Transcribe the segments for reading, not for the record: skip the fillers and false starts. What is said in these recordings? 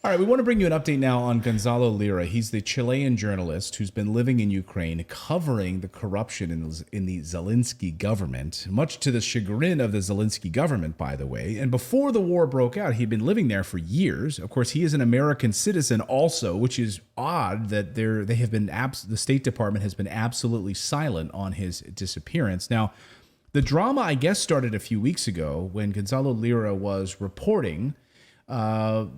All right, we want to bring you an update now on Gonzalo Lira. He's the Chilean journalist who's been living in Ukraine covering the corruption in the Zelensky government, much to the chagrin of the Zelensky government, by the way. And before the war broke out, he'd been living there for years. Of course, he is an American citizen also, which is odd that the State Department has been absolutely silent on his disappearance. Now, the drama, I guess, started a few weeks ago when Gonzalo Lira was reporting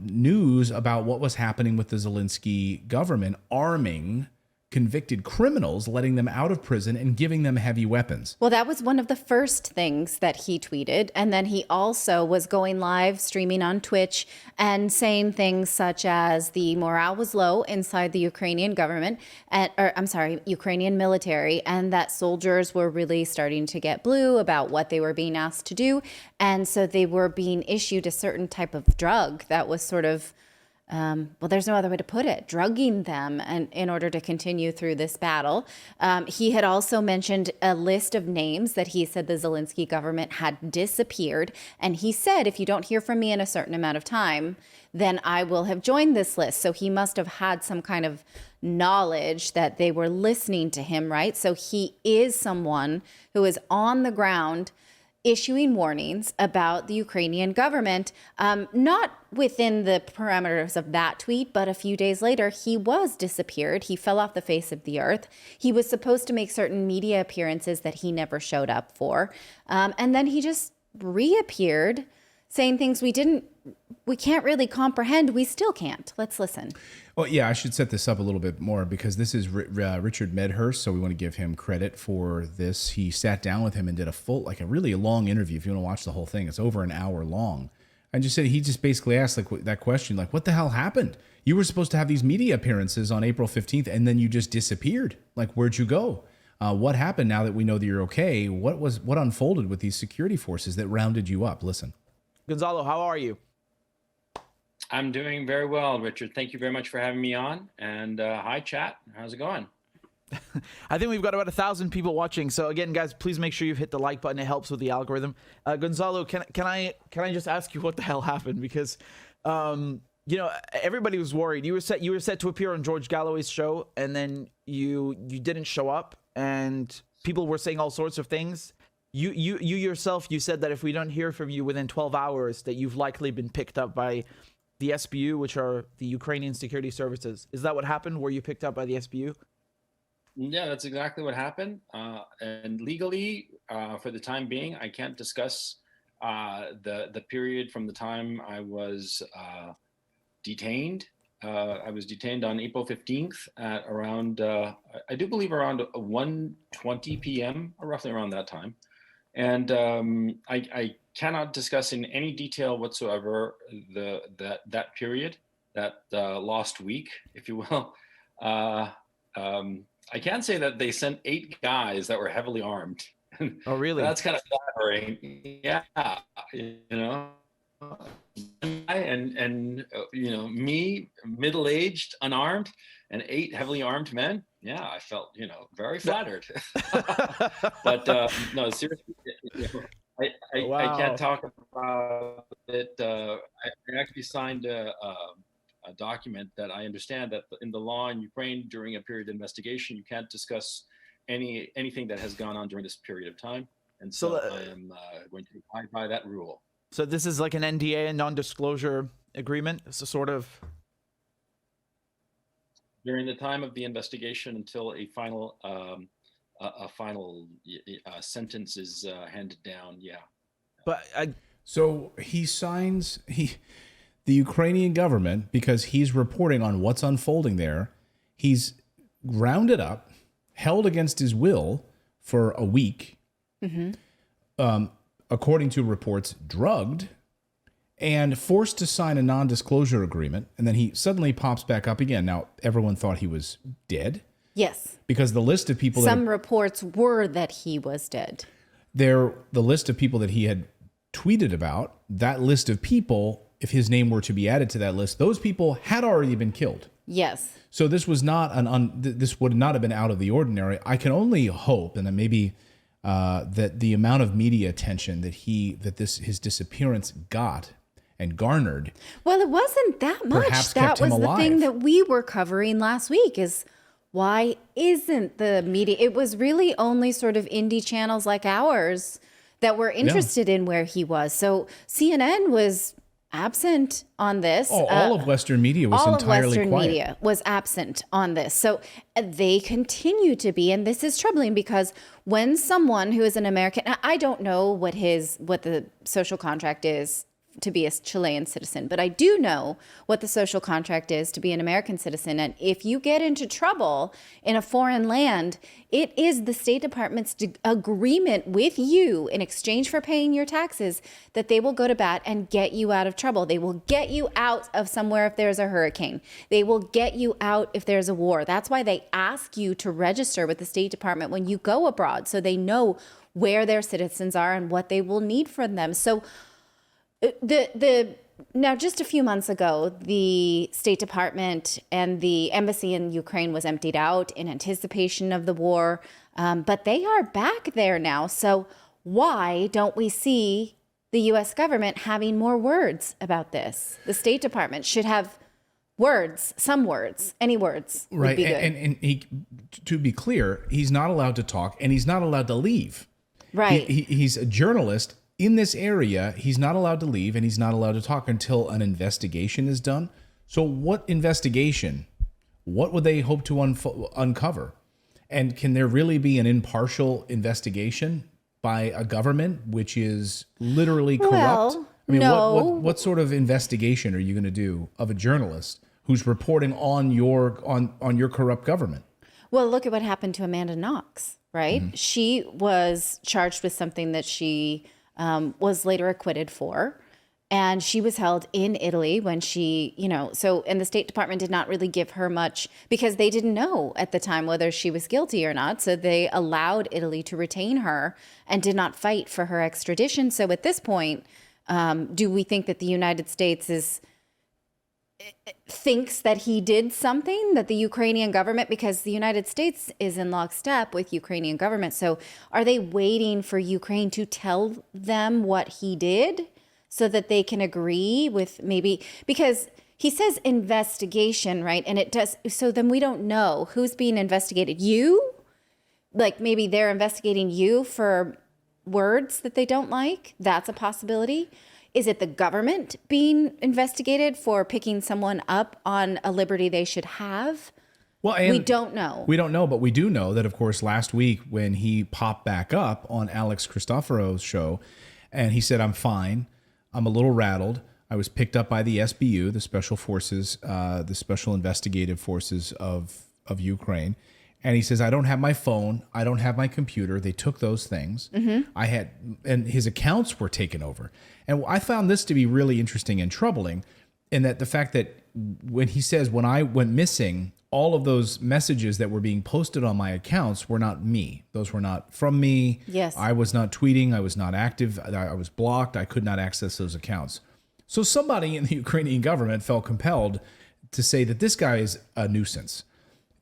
news about what was happening with the Zelensky government arming convicted criminals, letting them out of prison and giving them heavy weapons. Well, that was one of the first things that he tweeted. And then he also was going live, streaming on Twitch, and saying things such as the morale was low inside the Ukrainian government, Ukrainian military, and that soldiers were really starting to get blue about what they were being asked to do. And so they were being issued a certain type of drug that was sort of there's no other way to put it, drugging them and in order to continue through this battle. He had also mentioned a list of names that he said the Zelensky government had disappeared. And he said, if you don't hear from me in a certain amount of time, then I will have joined this list. So he must have had some kind of knowledge that they were listening to him, right? So he is someone who is on the ground issuing warnings about the Ukrainian government, not within the parameters of that tweet, but a few days later, he was disappeared. He fell off the face of the earth. He was supposed to make certain media appearances that he never showed up for. And then he just reappeared saying things we can't really comprehend. We still can't. Let's listen. Well, yeah, I should set this up a little bit more because this is Richard Medhurst, so we want to give him credit for this. He sat down with him and did a really long interview. If you want to watch the whole thing, it's over an hour long. And he just basically asked that question, like, what the hell happened? You were supposed to have these media appearances on April 15th, and then you just disappeared. Like, where'd you go? What happened now that we know that you're okay? What unfolded with these security forces that rounded you up? Listen. Gonzalo, how are you? I'm doing very well, Richard. Thank you very much for having me on. And hi, chat. How's it going? I think we've got about 1,000 people watching. So again, guys, please make sure you hit the like button. It helps with the algorithm. Gonzalo, can I just ask you what the hell happened? Because everybody was worried. You were set to appear on George Galloway's show, and then you didn't show up, and people were saying all sorts of things. You yourself, you said that if we don't hear from you within 12 hours, that you've likely been picked up by the SBU, which are the Ukrainian security services. Is that what happened? Were you picked up by the SBU? Yeah, that's exactly what happened. And legally, for the time being, I can't discuss the period from the time I was detained. I was detained on April 15th at around, I do believe around 1:20 p.m., or roughly around that time. And I cannot discuss in any detail whatsoever that period, that lost week, if you will. I can say that they sent 8 guys that were heavily armed. Oh, really? That's kind of flattering. Yeah, and me, middle-aged, unarmed, and 8 heavily armed men. Yeah, I felt, very flattered. But no, seriously, I can't talk about it. I actually signed a document that I understand that in the law in Ukraine during a period of investigation, you can't discuss anything that has gone on during this period of time. And so I am going to abide by that rule. So this is like an NDA, a non-disclosure agreement. It's a sort of during the time of the investigation until a final sentence is handed down. Yeah. But so he signs the Ukrainian government, because he's reporting on what's unfolding there. He's rounded up, held against his will for a week. Mm-hmm. According to reports, drugged and forced to sign a non-disclosure agreement. And then he suddenly pops back up again. Now, everyone thought he was dead. Yes. Because the list of people Some reports were that he was dead. The list of people that he had tweeted about, that list of people, if his name were to be added to that list, those people had already been killed. Yes. So this was not this would not have been out of the ordinary. I can only hope, and then maybe that the amount of media attention that his disappearance got, and garnered. Well, it wasn't that much. Perhaps That kept him was the thing alive. that we were covering last week is why isn't the media? It was really only sort of indie channels like ours that were interested in where he was. So CNN was absent on this. Oh, all of Western media was all entirely of Western quiet. media was absent on this. So they continue to be, and this is troubling because when someone who is an American, I don't know what the social contract is to be a Chilean citizen, but I do know what the social contract is to be an American citizen. And if you get into trouble in a foreign land, it is the State Department's agreement with you in exchange for paying your taxes that they will go to bat and get you out of trouble. They will get you out of somewhere if there's a hurricane. They will get you out if there's a war. That's why they ask you to register with the State Department when you go abroad, so they know where their citizens are and what they will need from them. So now, just a few months ago, the State Department and the embassy in Ukraine was emptied out in anticipation of the war, but they are back there now. So why don't we see the U.S. government having more words about this? The State Department should have words, some words, any words would Right. be good. And he, to be clear, he's not allowed to talk and he's not allowed to leave. Right. He's a journalist in this area. He's not allowed to leave and he's not allowed to talk until an investigation is done. So what investigation? What would they hope to uncover? And can there really be an impartial investigation by a government which is literally corrupt? Well, I mean, no. what sort of investigation are you going to do of a journalist who's reporting on your corrupt government? Well, look at what happened to Amanda Knox, right? She was charged with something that she was later acquitted for. And she was held in Italy when she, and the State Department did not really give her much because they didn't know at the time whether she was guilty or not. So they allowed Italy to retain her and did not fight for her extradition. So at this point, do we think that the United States thinks that he did something, that the Ukrainian government, because the United States is in lockstep with Ukrainian government. So are they waiting for Ukraine to tell them what he did so that they can agree with maybe, because he says investigation, right? And it does. So then we don't know who's being investigated. You, like maybe they're investigating you for words that they don't like. That's a possibility. Is it the government being investigated for picking someone up on a liberty they should have? Well, and we don't know. We don't know, but we do know that, of course, last week when he popped back up on Alex Christophero's show, and he said, "I'm fine. I'm a little rattled. I was picked up by the SBU, the Special Forces, the Special Investigative Forces of Ukraine." And he says, "I don't have my phone. I don't have my computer. They took those things. And his accounts were taken over." And I found this to be really interesting and troubling, in that the fact that when he says, when I went missing, all of those messages that were being posted on my accounts were not me. Those were not from me. Yes. I was not tweeting. I was not active. I was blocked. I could not access those accounts. So somebody in the Ukrainian government felt compelled to say that this guy is a nuisance.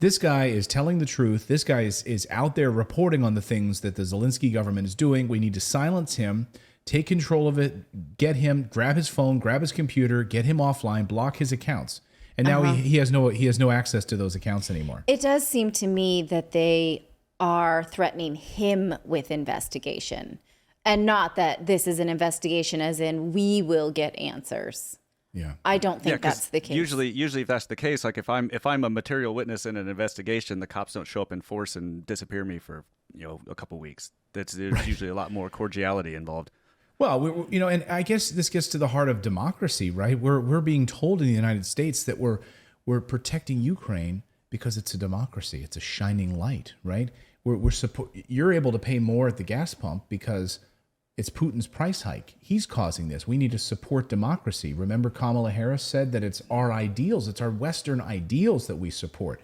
This guy is telling the truth. This guy is out there reporting on the things that the Zelensky government is doing. We need to silence him, take control of it, get him, grab his phone, grab his computer, get him offline, block his accounts. And now he has no access to those accounts anymore. It does seem to me that they are threatening him with investigation, and not that this is an investigation as in we will get answers. Yeah. I don't think 'cause that's the case. Usually, if that's the case, like if I'm a material witness in an investigation, the cops don't show up in force and disappear me for a couple weeks. There's usually a lot more cordiality involved. Well, and I guess this gets to the heart of democracy, right? We're being told in the United States that we're protecting Ukraine because it's a democracy. It's a shining light, right? You're able to pay more at the gas pump because it's Putin's price hike. He's causing this. We need to support democracy. Remember, Kamala Harris said that it's our ideals, it's our Western ideals that we support.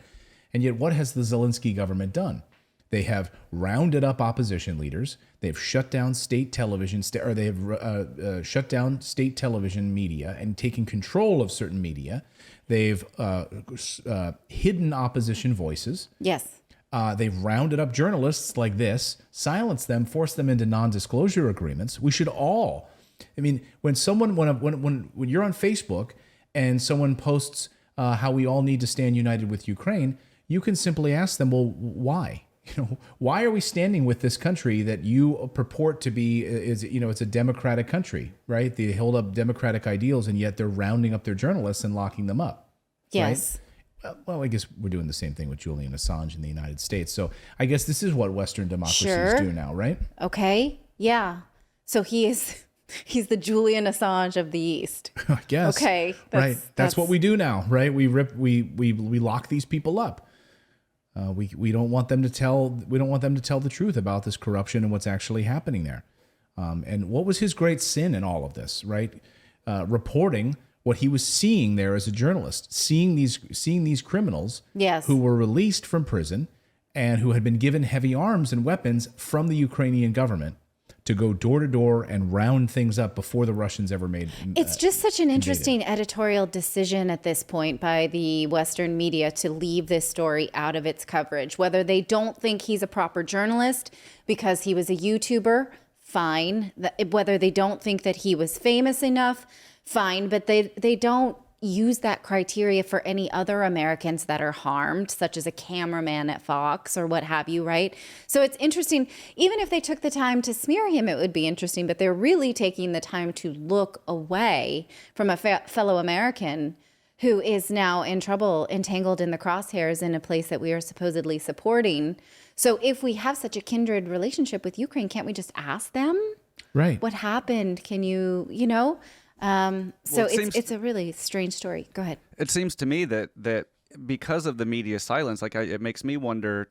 And yet, what has the Zelensky government done? They have rounded up opposition leaders. They've shut down state television, they have shut down state television media and taken control of certain media. They've hidden opposition voices. Yes. They've rounded up journalists like this, silenced them, forced them into non-disclosure agreements. We should all I mean, when you're on Facebook and someone posts how we all need to stand united with Ukraine, you can simply ask them, well, why? Why are we standing with this country that you purport to be, it's a democratic country, right? They hold up democratic ideals, and yet they're rounding up their journalists and locking them up. Yes. Right? Well, I guess we're doing the same thing with Julian Assange in the United States. So I guess this is what Western democracies do now, right? Okay. Yeah. So he's the Julian Assange of the East. I guess. Okay. Right. That's what we do now, right? We lock these people up. We don't want them to tell the truth about this corruption and what's actually happening there. And what was his great sin in all of this, right? Reporting what he was seeing there as a journalist, seeing these criminals Yes. who were released from prison and who had been given heavy arms and weapons from the Ukrainian government to go door to door and round things up before the Russians ever made. It's just such an interesting editorial decision at this point by the Western media to leave this story out of its coverage. Whether they don't think he's a proper journalist because he was a YouTuber, fine. Whether they don't think that he was famous enough, fine. But they don't use that criteria for any other Americans that are harmed, such as a cameraman at Fox or what have you, right? So it's interesting. Even if they took the time to smear him, it would be interesting, but they're really taking the time to look away from a fellow American who is now in trouble, entangled in the crosshairs in a place that we are supposedly supporting. So if we have such a kindred relationship with Ukraine, can't we just ask them? Right. What happened? Can you, it's a really strange story. Go ahead. It seems to me that because of the media silence, it makes me wonder,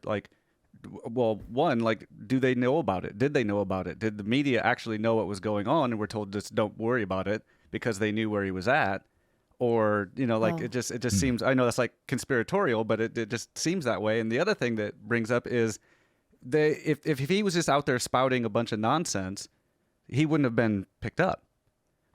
well, one, do they know about it? Did they know about it? Did the media actually know what was going on and were told just don't worry about it because they knew where he was at? Or, it just seems, I know that's conspiratorial, but it just seems that way. And the other thing that brings up is if he was just out there spouting a bunch of nonsense, he wouldn't have been picked up.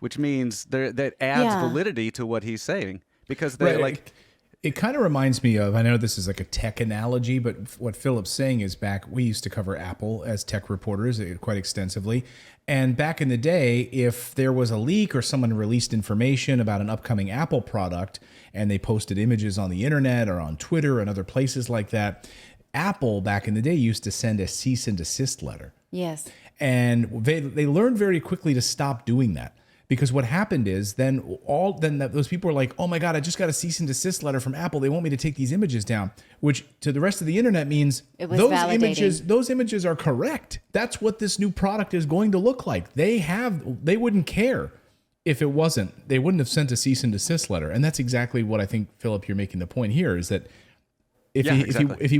Which means that adds validity to what he's saying, because it kind of reminds me of, I know this is like a tech analogy, but what Philip's saying is we used to cover Apple as tech reporters quite extensively. And back in the day, if there was a leak or someone released information about an upcoming Apple product and they posted images on the internet or on Twitter and other places like that, Apple back in the day used to send a cease and desist letter. Yes. And they learned very quickly to stop doing that. Because what happened is those people were like, oh my God, I just got a cease and desist letter from Apple. They want me to take these images down, which to the rest of the internet means those images are correct. That's what this new product is going to look like. They wouldn't care if it wasn't. They wouldn't have sent a cease and desist letter. And that's exactly what I think, Philip, you're making the point here, is that if he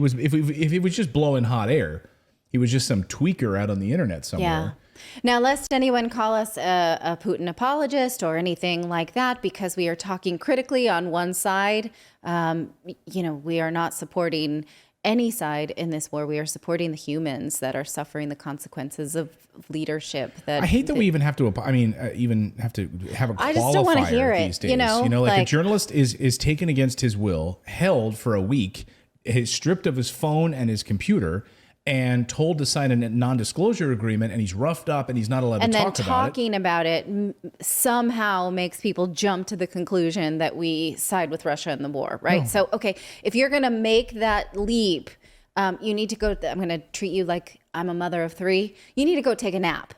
was just blowing hot air, he was just some tweaker out on the internet somewhere. Yeah. Now, lest anyone call us a Putin apologist or anything like that, because we are talking critically on one side, we are not supporting any side in this war. We are supporting the humans that are suffering the consequences of leadership. I hate that we even have to. Even have to have a qualifier. I just don't want to hear it. These days. A journalist is taken against his will, held for a week, stripped of his phone and his computer, and told to sign a non-disclosure agreement, and he's roughed up and he's not allowed to talk about it. And then talking about it somehow makes people jump to the conclusion that we side with Russia in the war, right? No. So, okay, if you're going to make that leap, you need to go, I'm going to treat you like I'm a mother of three. You need to go take a nap,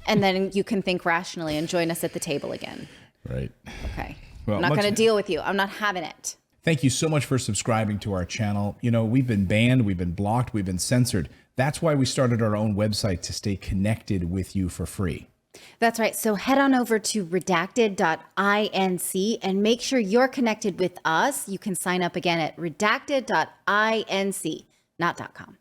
and then you can think rationally and join us at the table again. Right. Okay. Well, I'm not going to deal with you. I'm not having it. Thank you so much for subscribing to our channel. We've been banned, we've been blocked, we've been censored. That's why we started our own website, to stay connected with you for free. That's right. So head on over to redacted.inc and make sure you're connected with us. You can sign up again at redacted.inc, not .com.